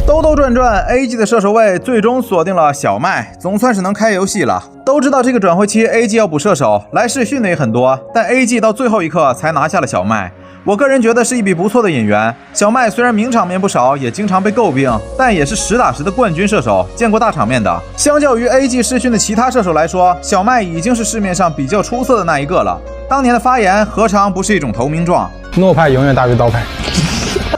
兜兜轉轉 ，A 季的射手位最終鎖定了小麥，總算是能開遊戲了。都知道這個轉會期 A 季要補射手，來試訓的也很多，但 A 季到最後一刻才拿下了小麥。我個人覺得是一筆不錯的引援。小麥雖然名場面不少，也經常被詬病，但也是實打實的冠軍射手，見過大場面的。相較於 A 季試訓的其他射手來說，小麥已經是市面上比較出色的那一個了。當年的發言何嘗不是一種投名狀？諾派永遠大於刀派。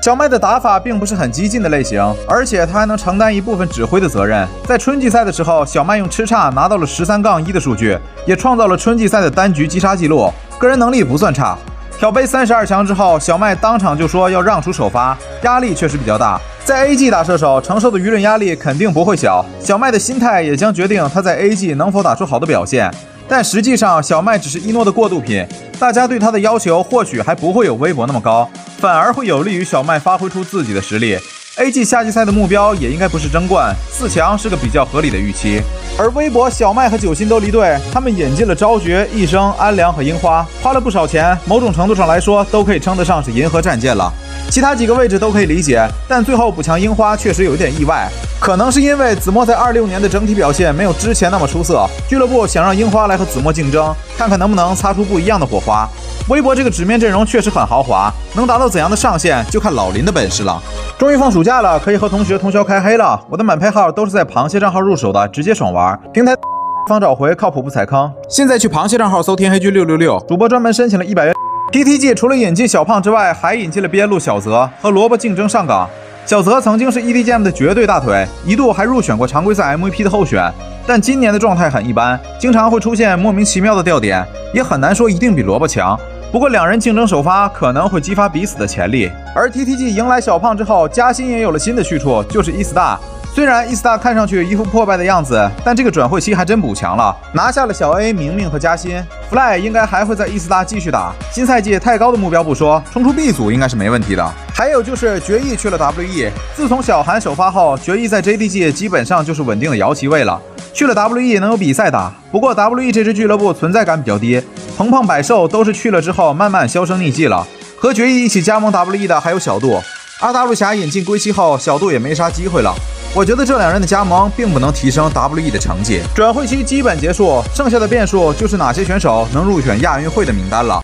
小麥的打法並不是很激進的類型，而且他還能承擔一部分指揮的責任。在春季賽的時候，小麥用吃叉拿到了13-1的數據，也創造了春季賽的單局擊殺記錄，個人能力不算差。挑杯32強之後，小麥當場就說要讓出首發，壓力確實比較大。在 A 季打射手，承受的輿論壓力肯定不會小。小麥的心態也將決定他在 A 季能否打出好的表現。但實際上，小麥只是一諾的過渡品，大家對他的要求或許還不會有微博那麼高，反而會有利於小麥發揮出自己的實力。A 季夏季賽的目標也應該不是爭冠，4強是個比較合理的預期。而微博小麥和九星都離隊，他們引進了昭爵、一生、安良和櫻花，花了不少錢，某種程度上來說都可以稱得上是银河戰艦了。其他幾個位置都可以理解，但最後補強櫻花確實有點意外，可能是因為子墨在26年的整體表現沒有之前那麼出色，俱樂部想讓櫻花來和子墨競爭，看看能不能擦出不一樣的火花。微博這個紙面陣容確實很豪華，能達到怎樣的上限就看老林的本事了。終於放暑假了，可以和同學通宵開黑了。我的滿配號都是在螃蟹賬號入手的，直接爽玩。平台方找回，靠譜不踩坑。現在去螃蟹賬號搜天黑居666，主播專門申請了100元。TTG 除了引進小胖之外，還引進了邊路小澤和蘿蔔競爭上崗。小澤曾經是 EDGM 的絕對大腿，一度還入選過常規賽 MVP 的候選，但今年的狀態很一般，經常會出現莫名其妙的掉點，也很難說一定比蘿蔔強。不過兩人競爭首發可能會激發彼此的潛力。而 TTG 迎來小胖之後，嘉欣也有了新的去處，就是伊斯大。雖然伊斯大看上去一副破敗的樣子，但這個轉會期還真補強了，拿下了小 A、明明和嘉欣。Fly 應該還會在伊斯大繼續打，新賽季太高的目標不說，衝出 B 組應該是沒問題的。還有就是決議去了 WE， 自從小韓首發後，決議在 JDG 基本上就是穩定的搖旗位了。去了 WE 能有比賽打，不過 WE 這支俱樂部存在感比較低，鹏鹏、百獸都是去了之後慢慢销聲匿跡了。和決議一起加盟 WE 的還有小度，RW 俠引進歸期後，小度也沒啥機會了。我覺得這兩人的加盟並不能提升 WE 的成績。轉會期基本結束，剩下的變數就是哪些選手能入選亞運會的名單了。